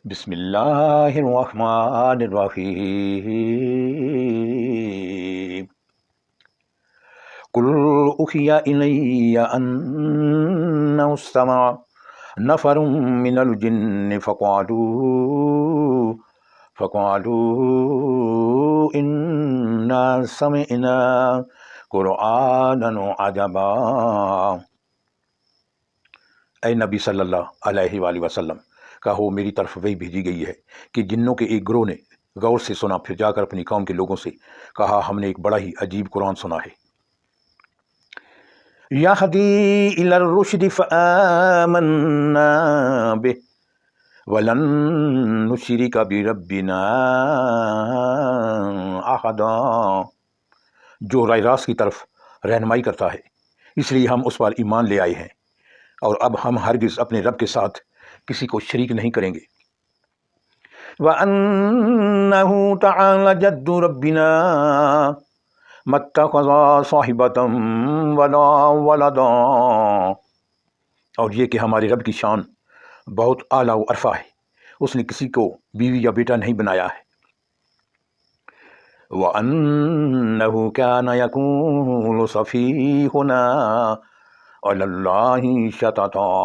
بسم اللہ الرحمن الرحیم قل اوحی الی انہ استمع نفر من الجن فقالوا انا سمعنا قرآنا عجبا۔ اے نبی صلی اللہ علیہ وآلہ وسلم، کہو میری طرف وہی بھیجی گئی ہے کہ جنوں کے ایک گروہ نے غور سے سنا، پھر جا کر اپنی قوم کے لوگوں سے کہا ہم نے ایک بڑا ہی عجیب قرآن سنا ہے۔ یہدی الی الرشد فآمنا بہ ولن نشرک بربنا احدا، جو راہ راست کی طرف رہنمائی کرتا ہے، اس لیے ہم اس پر ایمان لے آئے ہیں اور اب ہم ہرگز اپنے رب کے ساتھ کسی کو شریک نہیں کریں گے۔ وَأَنَّهُ تَعَالَى جَدُّ رَبِّنَا مَا اتَّخَذَ صَاحِبَةً وَلَا وَلَدًا، اور یہ کہ ہمارے رب کی شان بہت اعلیٰ و عرفہ ہے، اس نے کسی کو بیوی یا بیٹا نہیں بنایا ہے۔ وَأَنَّهُ كَانَ يَقُولُ سَفِيهُنَا عَلَى اللَّهِ شَطَطًا،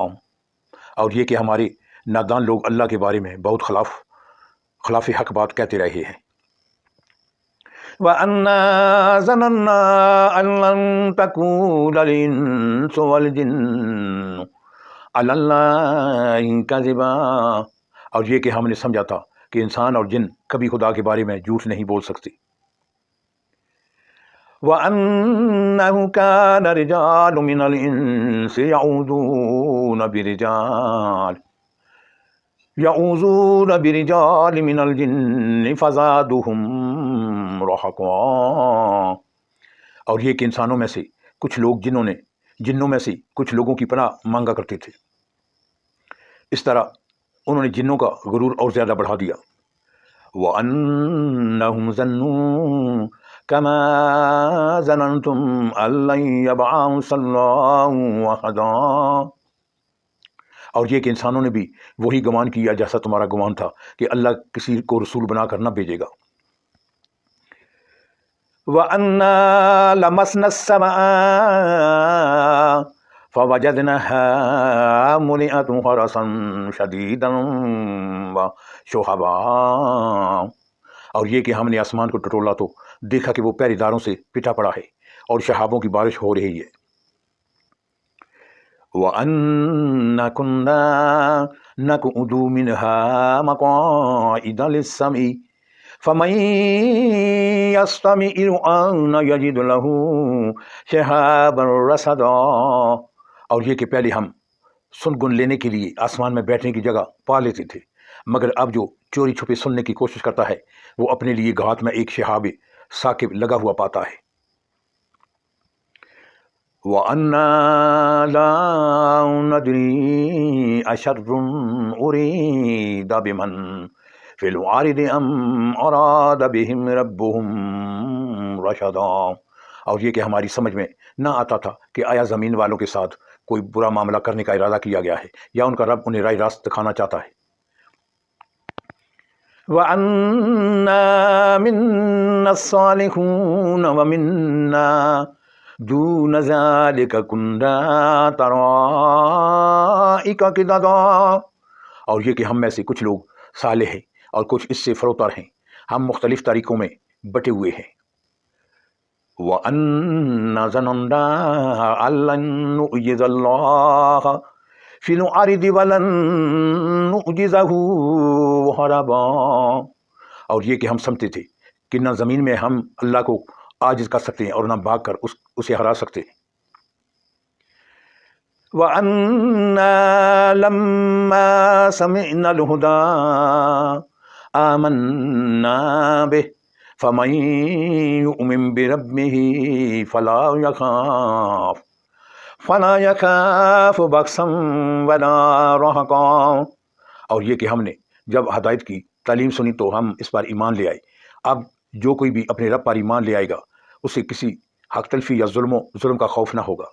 اور یہ کہ ہمارے نادان لوگ اللہ کے بارے میں بہت خلاف حق بات کہتے رہے ہیں۔ وَأَنَّا ظَنَنَّا أَن لَّن تَقُولَ الْإِنسُ وَالْجِنُّ عَلَى اللَّهِ كَذِبًا، اور یہ کہ ہم نے سمجھا تھا کہ انسان اور جن کبھی خدا کے بارے میں جھوٹ نہیں بول سکتے۔ وَأَنَّهُ كَانَ رِجَالٌ مِّنَ الْإِنسِ يَعُوذُونَ بِرِجَالٍ مِّنَ الْجِنِّ فَزَادُوهُمْ رَهَقًا، اور یہ کہ انسانوں میں سے کچھ لوگ جنوں میں سے کچھ لوگوں کی پناہ مانگا کرتے تھے، اس طرح انہوں نے جنوں کا غرور اور زیادہ بڑھا دیا۔ وَأَنَّهُمْ ظَنُّوا كَمَا ظَنَنْتُمْ أَن لَّن يَبْعَثَ اللَّهُ أَحَدًا، اور یہ کہ انسانوں نے بھی وہی گمان کیا جیسا تمہارا گمان تھا کہ اللہ کسی کو رسول بنا کر نہ بھیجے گا۔ وَأَنَّا لَمَسْنَا السَّمَاءَ فَوَجَدْنَاهَا مُلِئَتْ حَرَسًا شَدِيدًا وَشُهُبًا، اور یہ کہ ہم نے آسمان کو ٹٹولا تو دیکھا کہ وہ پہرے داروں سے پٹا پڑا ہے اور شہابوں کی بارش ہو رہی ہے۔ وَأَنَّا كُنَّا نَقْعُدُ مِنْهَا مَقَاعِدَ لِلسَّمْعِ فَمَن يَسْتَمِعِ الْآنَ يَجِدْ لَهُ شِهَابًا رَّصَدًا، اور یہ کہ پہلے ہم سن گن لینے کے لیے آسمان میں بیٹھنے کی جگہ پا لیتے تھے، مگر اب جو چوری چھپے سننے کی کوشش کرتا ہے وہ اپنے لیے گھات میں ایک شہاب ثاقب لگا ہوا پاتا ہے۔ وَأَنَّا لَا نَدْرِي أَشَرٌّ أُرِيدَ بِمَن فِي الْأَرْضِ أَمْ أَرَادَ بِهِمْ رَبُّهُمْ رَشَدًا، اور یہ کہ ہماری سمجھ میں نہ آتا تھا کہ آیا زمین والوں کے ساتھ کوئی برا معاملہ کرنے کا ارادہ کیا گیا ہے یا ان کا رب انہیں راہ راست دکھانا چاہتا ہے۔ وَأَنَّا مِنَّا الصَّالِحُونَ وَمِنَّا دُونَ ذَلِكَ كُنَّا طَرَائِقَ قِدَدًا، اور یہ کہ ہم میں سے کچھ لوگ صالح ہیں اور کچھ اس سے فروتر ہیں، ہم مختلف طریقوں میں بٹے ہوئے ہیں۔ وَأَنَّا ظَنَنَّا أَن لَّن نُّعْجِزَ اللَّهَ فِي الْأَرْضِ وَلَن نُّعْجِزَهُ هَرَبًا، اور یہ کہ ہم سمجھتے تھے کہ نہ زمین میں ہم اللہ کو عاجز کر سکتے ہیں اور نہ بھاگ کر اسے ہرا سکتے ہیں۔ وَأَنَّا لَمَّا سَمِعْنَا الْهُدَىٰ آمَنَّا بِهِ فَمَن يُؤْمِن بِرَبِّهِ فَلَا يَخَافُ بَخْسًا وَلَا رَهَقًا، اور یہ کہ ہم نے جب ہدایت کی تعلیم سنی تو ہم اس پر ایمان لے آئے، اب جو کوئی بھی اپنے رب پر ایمان لے آئے گا اسے کسی حق تلفی یا ظلم کا خوف نہ ہوگا۔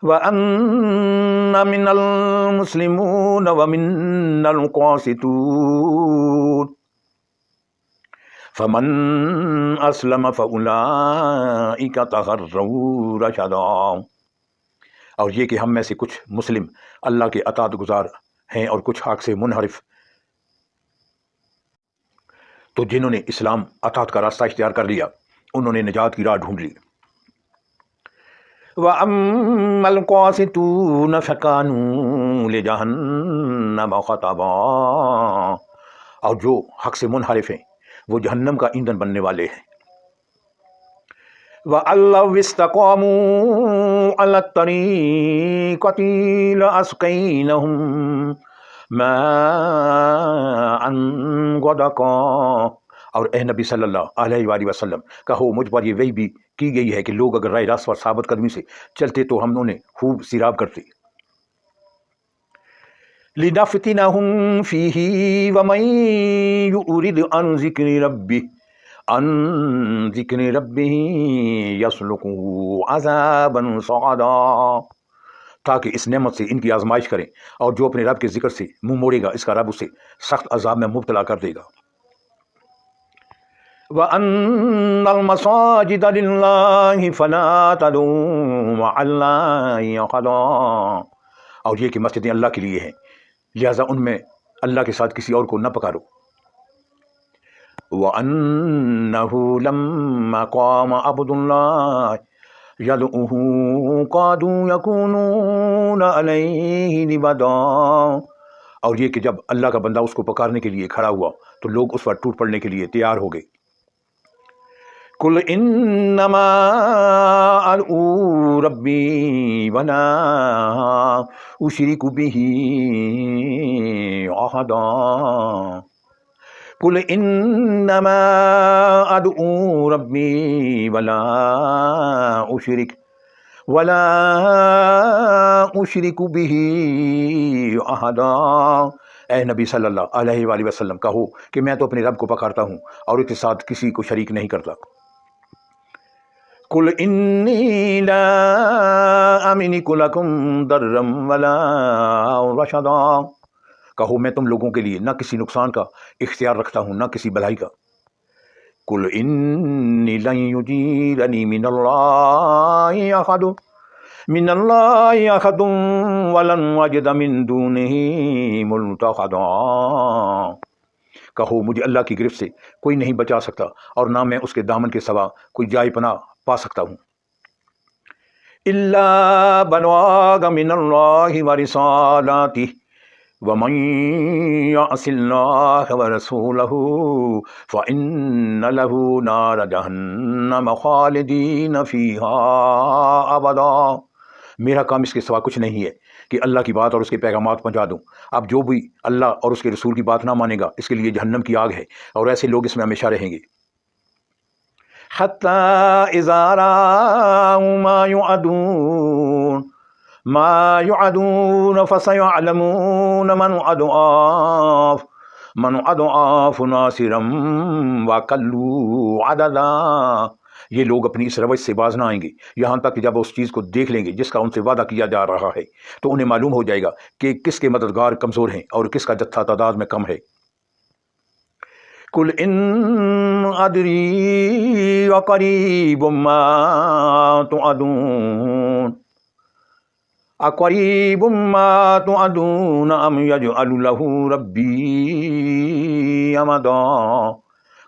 وَأَنَّ مِنَ الْمُسْلِمُونَ وَمِنَ الْقَاسِطُونَ فَمَنْ أَسْلَمَ فَأُولَئِكَ تَحَرَّوْا رَشَدًا۔ اور یہ کہ ہم میں سے کچھ مسلم اللہ کے اطاعت گزار ہیں اور کچھ حق سے منحرف، تو جنہوں نے اسلام اطاعت کا راستہ اختیار کر لیا انہوں نے نجات کی راہ ڈھونڈ لی۔ وَأَمَّا الْقَاسِطُونَ فَكَانُوا لِجَهَنَّمَ حَطَبًا، اور جو حق سے منحرف ہیں وہ جہنم کا ایندھن بننے والے ہیں۔ وَأَن لَّوْ اسْتَقَامُوا عَلَى الطَّرِيقَةِ لَأَسْقَيْنَاهُم مَّاءً غَدَقًا، اور اے نبی صلی اللہ علیہ وآلہ وسلم کہو مجھ پر یہ وحی بھی کی گئی ہے کہ لوگ اگر راہ راست پر ثابت قدمی سے چلتے تو ہم انہیں خوب سیراب کرتے۔ لِنَفْتِنَهُمْ فِيهِ وَمَن يُعْرِضْ عَن ذِكْرِ رَبِّهِ يَسْلُكْهُ عَذَابًا صَعَدًا، تاکہ اس نعمت سے ان کی آزمائش کریں، اور جو اپنے رب کے ذکر سے منہ موڑے گا اس کا رب اسے سخت عذاب میں مبتلا کر دے گا۔ وَأَنَّ الْمَسَاجِدَ لِلَّهِ فَلَا تَدْعُوا مَعَ اللَّهِ أَحَدًا، اور یہ کہ مسجدیں اللہ کے لیے ہیں لہذا ان میں اللہ کے ساتھ کسی اور کو نہ پکارو۔ وَأَنَّهُ لَمَّا قَامَ عَبْدُ اللَّهِ يَدْعُوهُ كَادُوا يَكُونُونَ عَلَيْهِ لِبَدًا، اور یہ کہ جب اللہ کا بندہ اس کو پکارنے کے لیے کھڑا ہوا تو لوگ اس پر ٹوٹ پڑنے کے لیے تیار ہو گئے۔ قُلْ إِنَّمَا أَدْعُو رَبِّي وَلَا أُشْرِكُ بِهِ أَحَدًا، قُلْ إِنَّمَا أَدْعُو رَبِّي وَلَا أُشْرِكُ بِهِ أَحَدًا۔ اے نبی صلی اللہ علیہ وآلہ وسلم کہو کہ میں تو اپنے رب کو پکارتا ہوں اور اس کے ساتھ کسی کو شریک نہیں کرتا۔ قُلْ إِنِّي لَا أَمْلِكُ لَكُمْ ضَرًّا وَلَا رَشَدًا، کہو میں تم لوگوں کے لیے نہ کسی نقصان کا اختیار رکھتا ہوں نہ کسی بھلائی کا۔ قُلْ إِنِّي لَن يُجِيرَنِي مِنَ اللَّهِ أَحَدٌ وَلَنْ أَجِدَ مِن دُونِهِ مُلْتَحَدًا، کہو مجھے اللہ کی گرفت سے کوئی نہیں بچا سکتا اور نہ میں اس کے دامن کے سوا کوئی جائے پناہ پا سکتا ہوں۔ إِلَّا بَلَاغًا مِنَ اللَّهِ وَرِسَالَاتِهِ وَمَن يَعْصِ اللَّهَ وَرَسُولَهُ فَإِنَّ لَهُ نَارَ جَهَنَّمَ خَالِدِينَ فِيهَا أَبَدًا، میرا کام اس کے سوا کچھ نہیں ہے کہ اللہ کی بات اور اس کے پیغامات پہنچا دوں۔ اب جو بھی اللہ اور اس کے رسول کی بات نہ مانے گا اس کے لیے جہنم کی آگ ہے اور ایسے لوگ اس میں ہمیشہ رہیں گے۔ حَتَّى إِذَا رَأَوْا مَا يُوعَدُونَ فَسَيَعْلَمُونَ مَنْ أَضْعَفُ نَاصِرًا وَأَقَلُّ عَدَدًا، یہ لوگ اپنی اس روش سے باز نہ آئیں گے یہاں تک کہ جب اس چیز کو دیکھ لیں گے جس کا ان سے وعدہ کیا جا رہا ہے تو انہیں معلوم ہو جائے گا کہ کس کے مددگار کمزور ہیں اور کس کا جتھا تعداد میں کم ہے۔ قُلْ إِنْ أَدْرِي أَقَرِيبٌ مَا تُوعَدُونَ أَمْ يَجْعَلُ لَهُ رَبِّي أَمَدًا،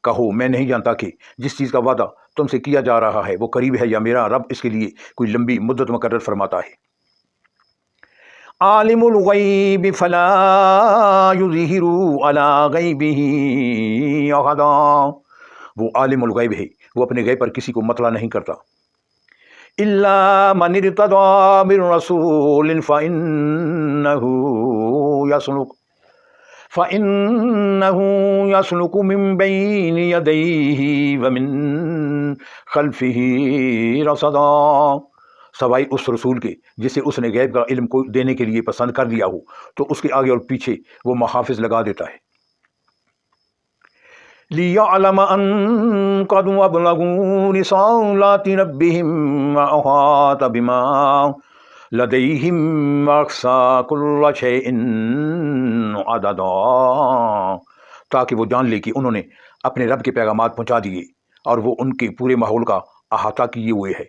کہو میں نہیں جانتا کہ جس چیز کا وعدہ تم سے کیا جا رہا ہے وہ قریب ہے یا میرا رب اس کے لیے کوئی لمبی مدت مقرر فرماتا ہے۔ عالم الغیب فلا یظہر علی غیبہ احدا، وہ عالم الغیب ہے وہ اپنے غیب پر کسی کو مطلع نہیں کرتا۔ الا من ارتضی من رسول فإنه يسلك من بين يديه ومن خلفه رصدا، سوائے اس رسول کے جسے اس نے غیب کا علم کو دینے کے لیے پسند کر لیا ہو تو اس کے آگے اور پیچھے وہ محافظ لگا دیتا ہے۔ لِيَعْلَمَ أَن قَدْ أَبْلَغُوا رِسَالَاتِ رَبِّهِمْ وَأَحَاطَ بِمَا لدیہم اقصا کل شیء عددا، تاکہ وہ جان لے کہ انہوں نے اپنے رب کے پیغامات پہنچا دیے اور وہ ان کے پورے ماحول کا احاطہ کیے ہوئے ہے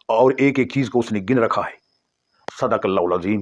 اور ایک ایک چیز کو اس نے گن رکھا ہے۔ صدق اللہ العظیم۔